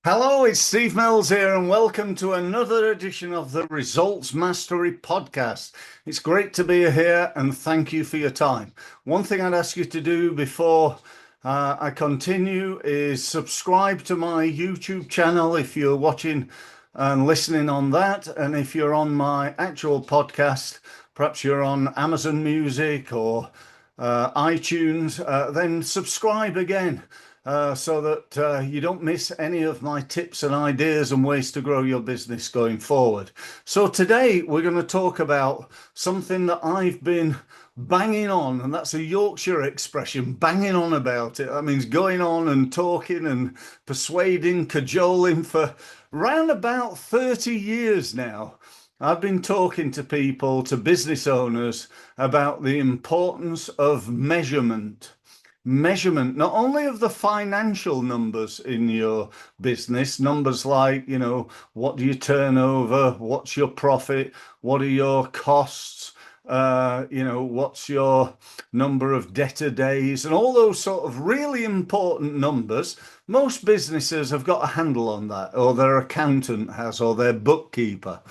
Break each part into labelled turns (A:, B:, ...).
A: Hello, it's Steve Mills here, and welcome to another edition of the Results Mastery Podcast. It's great to be here, and thank you for your time. One thing I'd ask you to do before I continue is subscribe to my YouTube channel if you're watching and listening on that. And if you're on my actual podcast, perhaps you're on Amazon Music or iTunes, then subscribe again so that you don't miss any of my tips and ideas and ways to grow your business going forward. So today we're going to talk about something that I've been banging on, and that's a Yorkshire expression, banging on about it. That means going on and talking and persuading, cajoling for round about 30 years now. I've been talking to people, to business owners, about the importance of measurement. Measurement, not only of the financial numbers in your business, numbers like, what do you turn over? What's your profit? What are your costs? What's your number of debtor days? And all those sort of really important numbers. Most businesses have got a handle on that, or their accountant has, or their bookkeeper.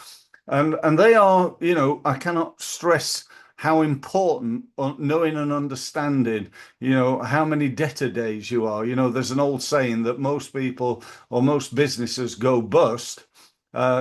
A: And they are, I cannot stress how important knowing and understanding, how many debtor days you are. There's an old saying that most people or most businesses go bust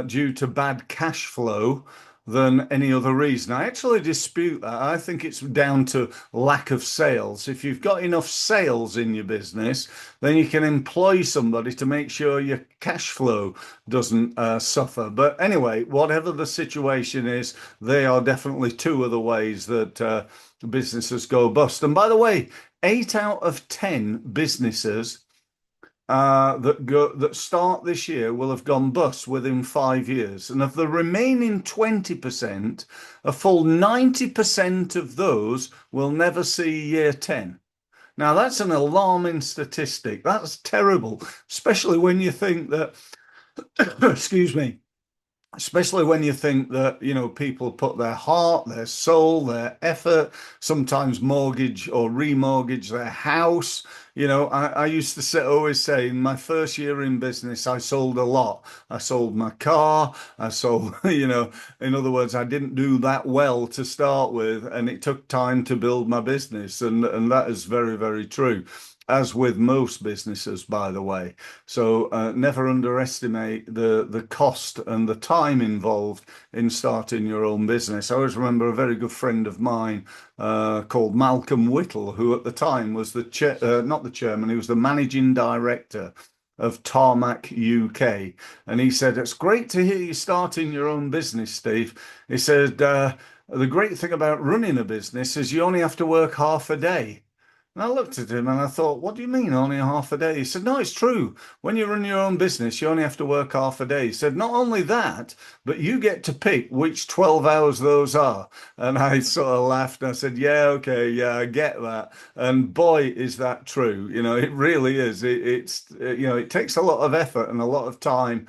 A: due to bad cash flow than any other reason. I actually dispute that. I think it's down to lack of sales. If you've got enough sales in your business, then you can employ somebody to make sure your cash flow doesn't suffer. But anyway, whatever the situation is, they are definitely two of the ways that businesses go bust. And by the way, 8 out of 10 businesses that start this year will have gone bust within 5 years. And of the remaining 20%, a full 90% of those will never see year 10. Now, that's an alarming statistic. That's terrible, especially when you think that, excuse me, especially when you think that, people put their heart, their soul, their effort, sometimes mortgage or remortgage their house. I used to always say, in my first year in business, I sold a lot. I sold my car. I sold, in other words, I didn't do that well to start with, and it took time to build my business. And that is very, very true, as with most businesses, by the way. So never underestimate the cost and the time involved in starting your own business. I always remember a very good friend of mine called Malcolm Whittle, who at the time was not the chairman, he was the managing director of Tarmac UK. And he said, "It's great to hear you starting your own business, Steve." He said, "The great thing about running a business is you only have to work half a day." And I looked at him and I thought, "What do you mean only half a day?" He said, "No, it's true. When you run your own business, you only have to work half a day." He said, "Not only that, but you get to pick which 12 hours those are." And I sort of laughed and I said, "Yeah, okay, yeah, I get that." And boy, is that true. It really is. It takes a lot of effort and a lot of time.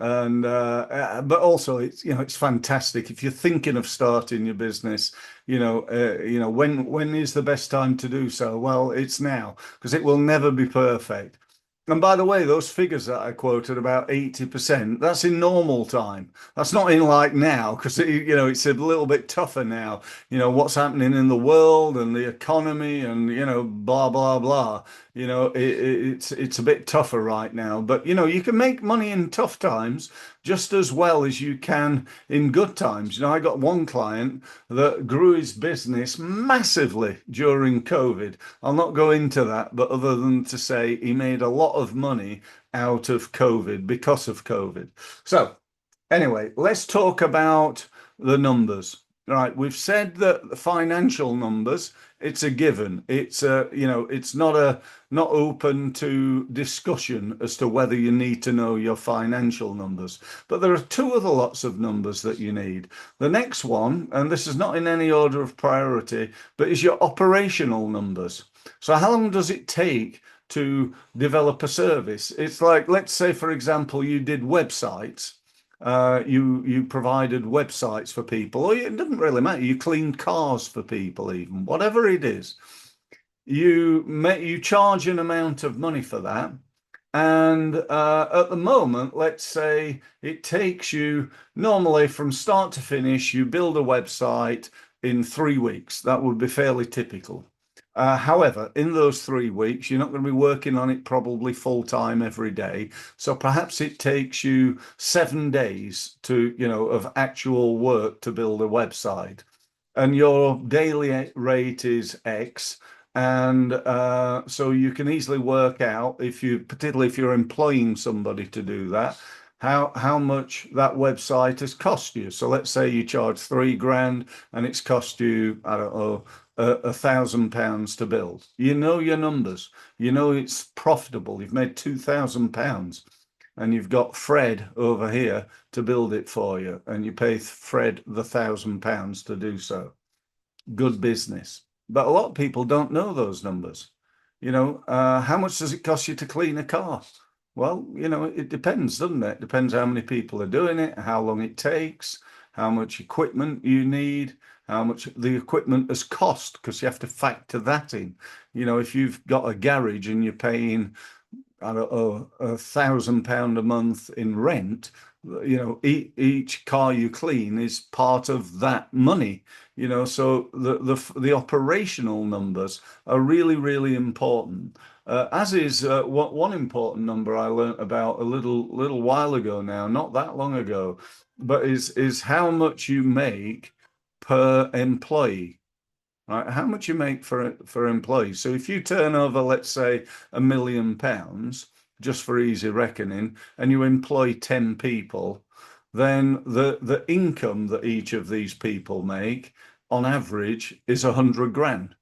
A: And but also it's fantastic if you're thinking of starting your business. When is the best time to do so? Well, it's now, because it will never be perfect. And by the way, those figures that I quoted, about 80%, that's in normal time. That's not in like now, because it's a little bit tougher now. What's happening in the world and the economy and blah blah blah. It's a bit tougher right now. But you can make money in tough times just as well as you can in good times. I got one client that grew his business massively during COVID. I'll not go into that, but other than to say he made a lot of money out of COVID because of COVID. So anyway, let's talk about the numbers. Right, we've said that the financial numbers, it's a given. It's not open to discussion as to whether you need to know your financial numbers. But there are two other lots of numbers that you need. The next one, and this is not in any order of priority, but is your operational numbers. So how long does it take to develop a service? It's like, let's say, for example, you did websites. You provided websites for people, or it doesn't really matter. You cleaned cars for people, even whatever it is. You charge an amount of money for that, And at the moment, let's say it takes you normally from start to finish, you build a website in 3 weeks. That would be fairly typical. However, in those 3 weeks, you're not going to be working on it probably full time every day. So perhaps it takes you 7 days to, of actual work to build a website, and your daily rate is X. And so you can easily work out, if you, particularly if you're employing somebody to do that, how much that website has cost you. So let's say you charge 3 grand and it's cost you, I don't know, £1,000 to build. You know your numbers. You know it's profitable. You've made £2,000, and you've got Fred over here to build it for you, and you pay Fred the £1,000 to do so. Good business. But a lot of people don't know those numbers. How much does it cost you to clean a car? Well, it depends, doesn't it? It depends how many people are doing it, how long it takes, how much equipment you need, how much the equipment has cost, because you have to factor that in. If you've got a garage and you're paying, I don't know, £1,000 a month in rent, each car you clean is part of that money. So the operational numbers are really, really important. As is one important number I learnt about a little while ago now, not that long ago, but is how much you make per employee. Right? How much you make for employees. So if you turn over, let's say, £1 million, just for easy reckoning, and you employ 10 people, then the income that each of these people make on average is 100 grand.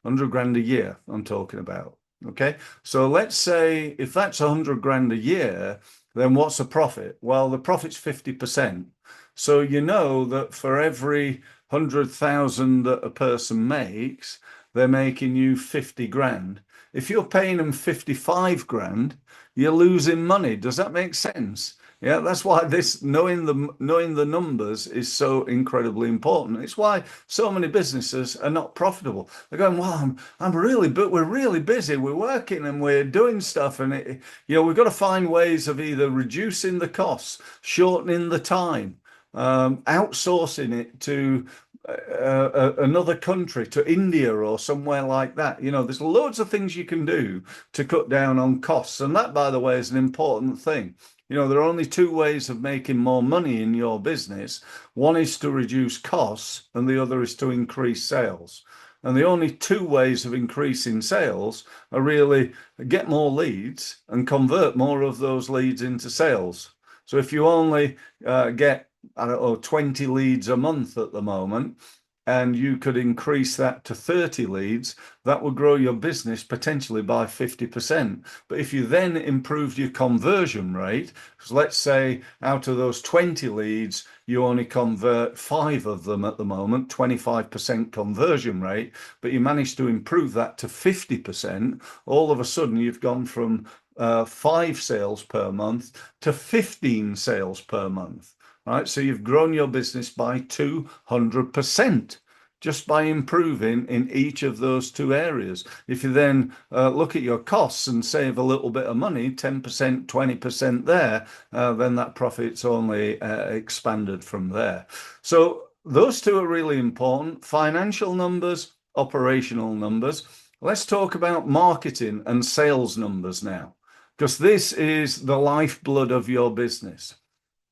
A: 100 grand a year, I'm talking about. Okay. So let's say if that's 100 grand a year, then what's the profit? Well, the profit's 50%. So you know that for every 100,000 that a person makes, they're making you 50 grand. If you're paying them 55 grand, you're losing money. Does that make sense? Yeah, that's why this knowing the numbers is so incredibly important. It's why so many businesses are not profitable. They're going, well, I'm really, but we're really busy. We're working and we're doing stuff, and we've got to find ways of either reducing the costs, shortening the time, outsourcing it to another country, to India or somewhere like that. There's loads of things you can do to cut down on costs, and that, by the way, is an important thing. There are only two ways of making more money in your business. One is to reduce costs, and the other is to increase sales. And the only two ways of increasing sales are really get more leads and convert more of those leads into sales. So if you only get, I don't know, 20 leads a month at the moment, and you could increase that to 30 leads, that would grow your business potentially by 50%. But if you then improved your conversion rate, because let's say out of those 20 leads, you only convert 5 of them at the moment, 25% conversion rate, but you manage to improve that to 50%, all of a sudden you've gone from 5 sales per month to 15 sales per month. Right, so you've grown your business by 200% just by improving in each of those two areas. If you then look at your costs and save a little bit of money, 10%, 20% there, then that profit's only expanded from there. So those two are really important: financial numbers, operational numbers. Let's talk about marketing and sales numbers now, because this is the lifeblood of your business.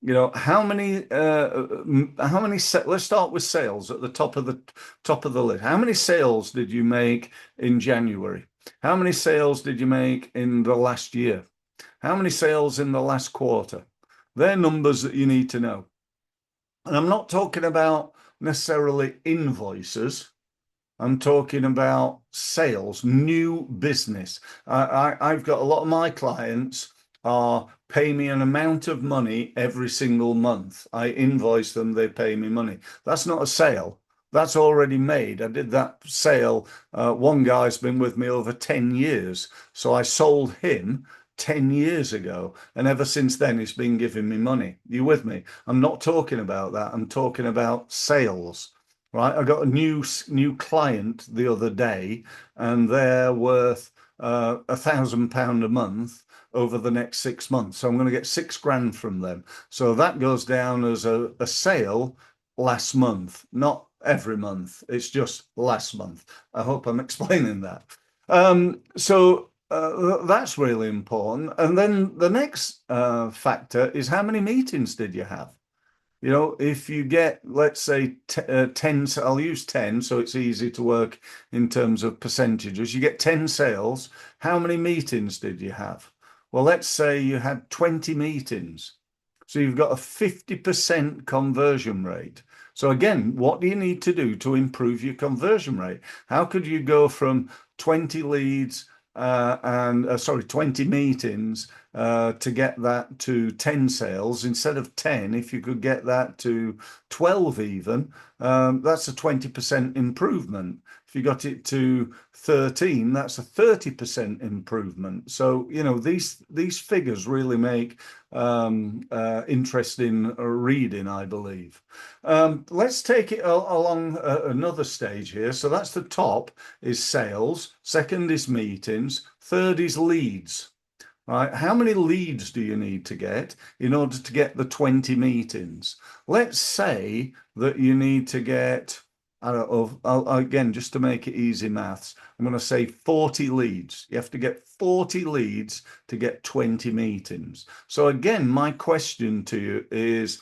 A: Let's start with sales at the top of the list. How many sales did you make in January? How many sales did you make in the last year? How many sales in the last quarter? They're numbers that you need to know. And I'm not talking about necessarily invoices. I'm talking about sales, new business. I've got a lot of my clients are pay me an amount of money every single month. I invoice them, they pay me money. That's not a sale. That's already made. I did that sale. One guy's been with me over 10 years. So I sold him 10 years ago. And ever since then, he's been giving me money. You with me? I'm not talking about that. I'm talking about sales. Right, I got a new client the other day, and they're worth £1,000 a month over the next 6 months. So I'm going to get 6 grand from them. So that goes down as a sale last month, not every month. It's just last month. I hope I'm explaining that. So that's really important. And then the next factor is how many meetings did you have? You know, if you get, let's say, 10, I'll use 10 so it's easy to work in terms of percentages. You get 10 sales. How many meetings did you have? Well, let's say you had 20 meetings. So you've got a 50% conversion rate. So again, what do you need to do to improve your conversion rate? How could you go from 20 leads sorry, 20 meetings to get that to 10 sales instead of 10? If you could get that to 12 even, that's a 20% improvement. If you got it to 13, that's a 30% improvement. So, you know, these figures really make interesting reading, I believe. Let's take it along another stage here. So that's the top is sales. Second is meetings. Third is leads. Right? How many leads do you need to get in order to get the 20 meetings? Let's say that you need to get, I don't know, again, just to make it easy maths, I'm going to say 40 leads. You have to get 40 leads to get 20 meetings. So again, my question to you is,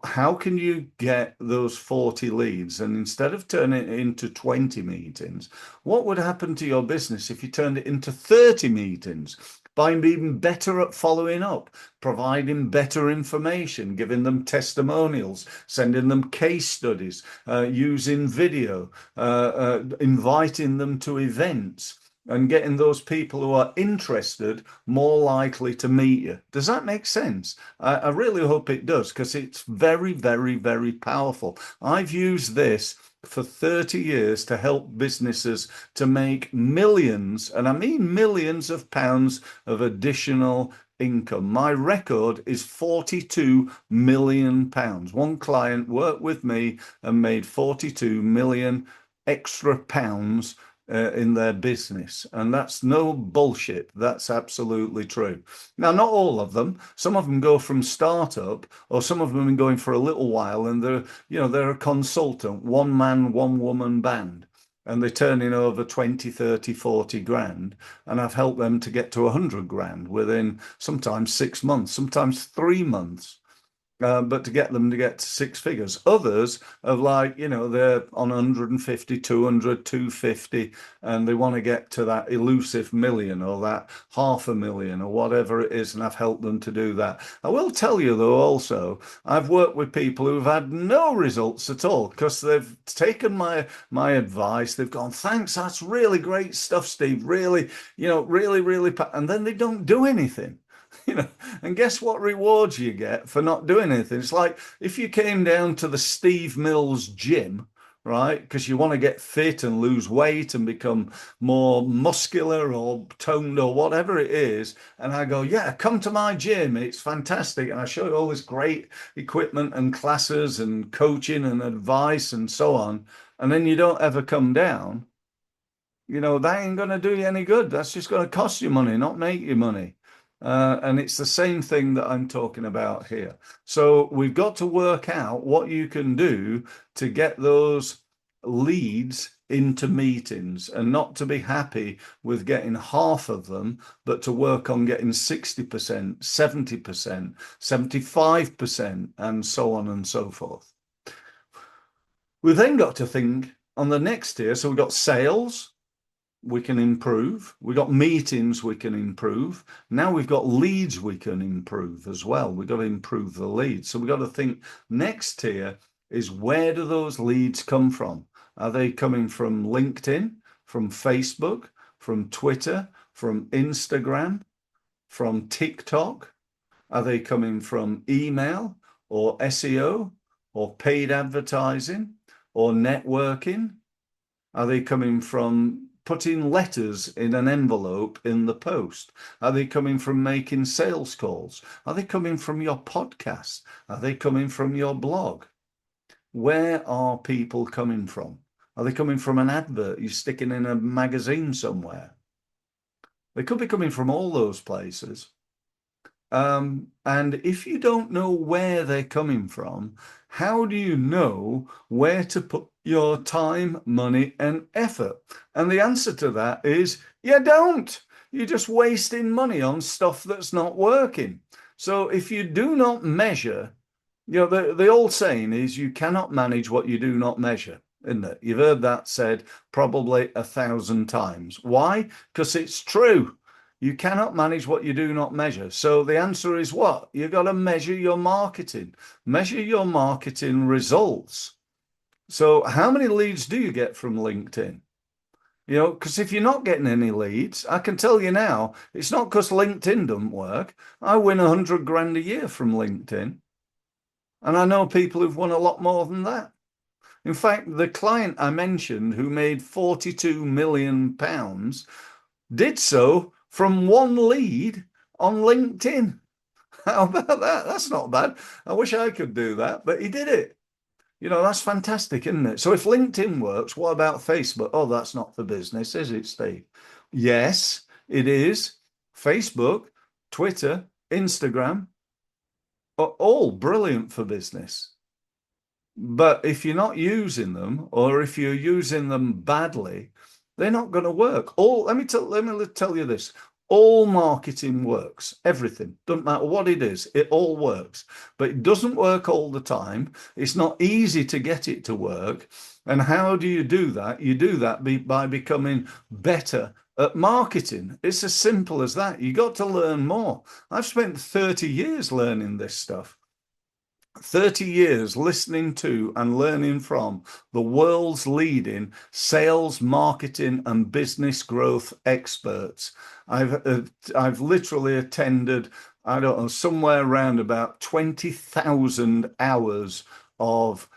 A: how can you get those 40 leads? And instead of turning it into 20 meetings, what would happen to your business if you turned it into 30 meetings? By being better at following up, providing better information, giving them testimonials, sending them case studies, using video, inviting them to events, and getting those people who are interested more likely to meet you. Does that make sense? I really hope it does, because it's very, very, very powerful. I've used this for 30 years to help businesses to make millions, and I mean millions of pounds of additional income. My record is 42 million pounds. One client worked with me and made 42 million extra pounds in their business. And that's no bullshit. That's absolutely true. Now, not all of them. Some of them go from startup, or some of them have been going for a little while, and they're a consultant, one man, one woman band. And they're turning over 20, 30, 40 grand. And I've helped them to get to 100 grand within sometimes 6 months, sometimes 3 months. But to get them to get to 6 figures. Others are like, they're on 150, 200, 250, and they want to get to that elusive million or that 500,000 or whatever it is, and I've helped them to do that. I will tell you, though, also, I've worked with people who've had no results at all because they've taken my advice. They've gone, thanks, that's really great stuff, Steve. Really, really, really, and then they don't do anything. And guess what rewards you get for not doing anything? It's like if you came down to the Steve Mills gym, right? Because you want to get fit and lose weight and become more muscular or toned or whatever it is. And I go, yeah, come to my gym. It's fantastic. And I show you all this great equipment and classes and coaching and advice and so on. And then you don't ever come down. That ain't going to do you any good. That's just going to cost you money, not make you money. And it's the same thing that I'm talking about here. So we've got to work out what you can do to get those leads into meetings, and not to be happy with getting half of them, but to work on getting 60%, 70%, 75%, and so on and so forth. We've then got to think on the next tier. So we've got sales, we can improve. We've got meetings we can improve. Now we've got leads we can improve as well. We've got to improve the leads. So we've got to think next tier is, where do those leads come from? Are they coming from LinkedIn, from Facebook, from Twitter, from Instagram, from TikTok? Are they coming from email or SEO or paid advertising or networking? Are they coming from putting letters in an envelope in the post? Are they coming from making sales calls? Are they coming from your podcast? Are they coming from your blog? Where are people coming from? Are they coming from an advert you're sticking in a magazine somewhere? They could be coming from all those places. And if you don't know where they're coming from, how do you know where to put your time, money, and effort? And the answer to that is you don't. You're just wasting money on stuff that's not working. So if you do not measure, the old saying is you cannot manage what you do not measure, isn't it? You've heard that said probably 1,000 times. Why? Because it's true. You cannot manage what you do not measure. So the answer is what? You've got to measure your marketing, measure your marketing results. So how many leads do you get from LinkedIn? Because if you're not getting any leads, I can tell you now, it's not because LinkedIn doesn't work. I win 100 grand a year from LinkedIn. And I know people who've won a lot more than that. In fact, the client I mentioned who made 42 million pounds did so from one lead on LinkedIn. How about that? That's not bad. I wish I could do that, but he did it. That's fantastic, isn't it? So if LinkedIn works, what about Facebook? Oh, that's not for business, is it, Steve? Yes, it is. Facebook, Twitter, Instagram are all brilliant for business. But if you're not using them, or if you're using them badly, they're not going to work. Let me tell you this. All marketing works. Everything. Doesn't matter what it is. It all works. But it doesn't work all the time. It's not easy to get it to work. And how do you do that? You do that by becoming better at marketing. It's as simple as that. You got to learn more. I've spent 30 years learning this stuff. 30 years listening to and learning from the world's leading sales, marketing, and business growth experts. I've literally attended, I don't know, somewhere around about 20,000 hours of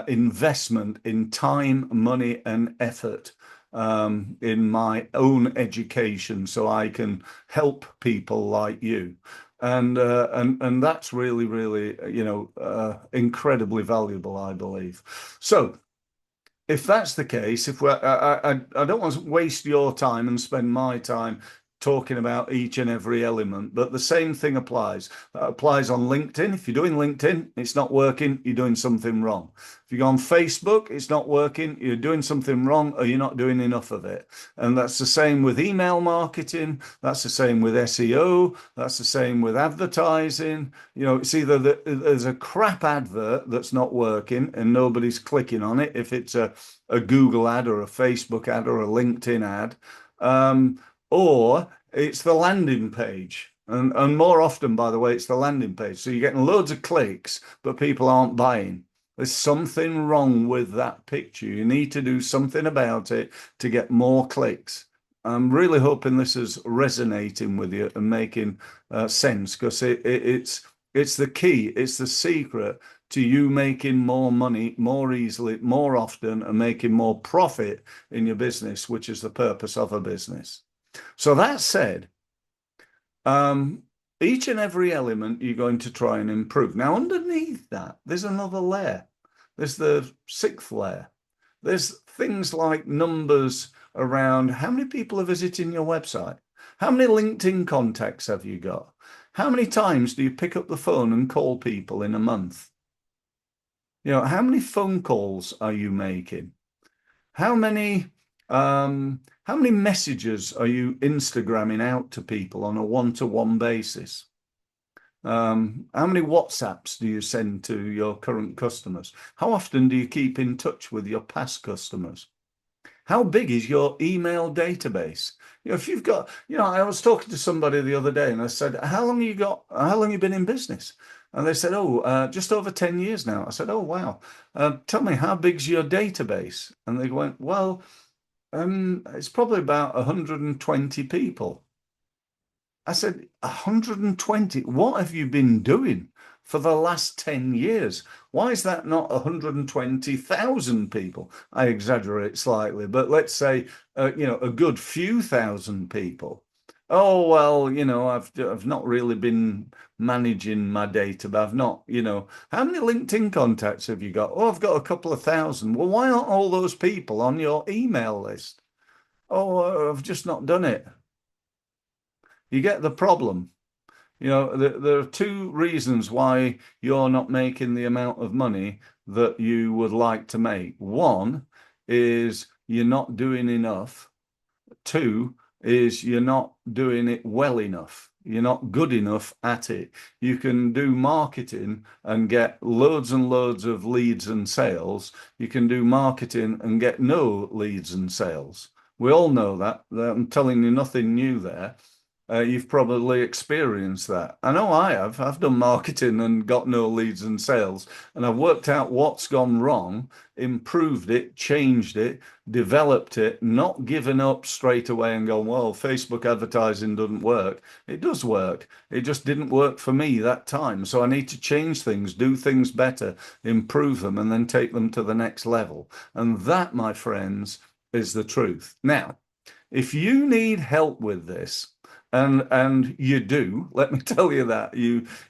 A: investment in time, money, and effort in my own education so I can help people like you. And that's really, really, incredibly valuable, I believe. So if that's the case, if we're, I don't want to waste your time and spend my time talking about each and every element, but the same thing applies. That applies on LinkedIn. If you're doing LinkedIn, it's not working, you're doing something wrong. If you go on Facebook, it's not working, you're doing something wrong, or you're not doing enough of it. And that's the same with email marketing. That's the same with SEO. That's the same with advertising. It's either there's a crap advert that's not working and nobody's clicking on it, if it's a Google ad or a Facebook ad or a LinkedIn ad. Or it's the landing page. And more often, by the way, it's the landing page. So you're getting loads of clicks, but people aren't buying. There's something wrong with that picture. You need to do something about it to get more clicks. I'm really hoping this is resonating with you and making sense, because it's the key, it's the secret to you making more money more easily, more often, and making more profit in your business, which is the purpose of a business. So that said, each and every element you're going to try and improve. Now, underneath that, there's another layer. There's the sixth layer. There's things like numbers around how many people are visiting your website? How many LinkedIn contacts have you got? How many times do you pick up the phone and call people in a month? How many phone calls are you making? How many how many messages are you Instagramming out to people on a one-to-one basis? How many WhatsApps do you send to your current customers? How often do you keep in touch with your past customers? How big is your email database? If you've got, I was talking to somebody the other day and I said, how long have you been in business? And they said, just over 10 years now. I said, oh, wow. Tell me, how big's your database? And they went, well, it's probably about 120 people. I said, 120? What have you been doing for the last 10 years? Why is that not 120,000 people? I exaggerate slightly, but let's say, a good few thousand people. Oh, well, I've not really been managing my data, but I've not, how many LinkedIn contacts have you got? Oh, I've got a couple of thousand. Well, why aren't all those people on your email list? Oh, I've just not done it. You get the problem. There are two reasons why you're not making the amount of money that you would like to make. One is you're not doing enough. Two is you're not doing it well enough. You're not good enough at it. You can do marketing and get loads and loads of leads and sales. You can do marketing and get no leads and sales. We all know that. I'm telling you nothing new there. You've probably experienced that. I know I have. I've done marketing and got no leads and sales, and I've worked out what's gone wrong, improved it, changed it, developed it, not given up straight away and gone, well, Facebook advertising doesn't work. It does work. It just didn't work for me that time. So I need to change things, do things better, improve them, and then take them to the next level. And that, my friends, is the truth. Now, if you need help with this, and you do, let me tell you that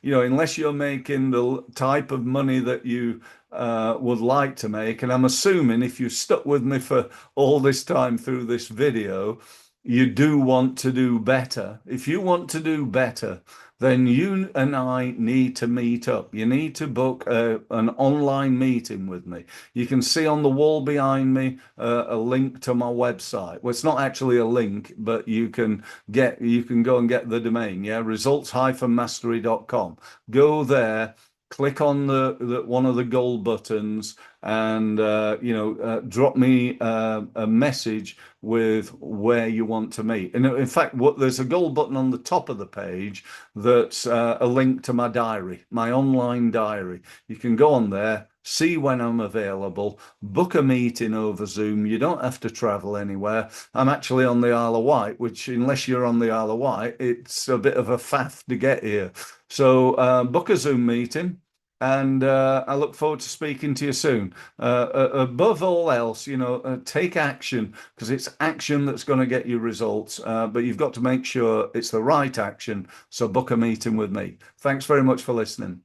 A: unless you're making the type of money that you would like to make, and I'm assuming if you stuck with me for all this time through this video, you do want to do better. If you want to do better, then you and I need to meet up. You need to book an online meeting with me. You can see on the wall behind me a link to my website. Well, it's not actually a link, but you can go and get the domain, yeah, results-mastery.com. Go there, click on the one of the gold buttons, and drop me a message with where you want to meet. And in fact, there's a gold button on the top of the page that's a link to my diary, my online diary. You can go on there, see when I'm available, book a meeting over Zoom. You don't have to travel anywhere. I'm actually on the Isle of Wight, which, unless you're on the Isle of Wight, it's a bit of a faff to get here. So book a Zoom meeting. And I look forward to speaking to you soon. Above all else, take action, because it's action that's going to get you results. But you've got to make sure it's the right action. So book a meeting with me. Thanks very much for listening.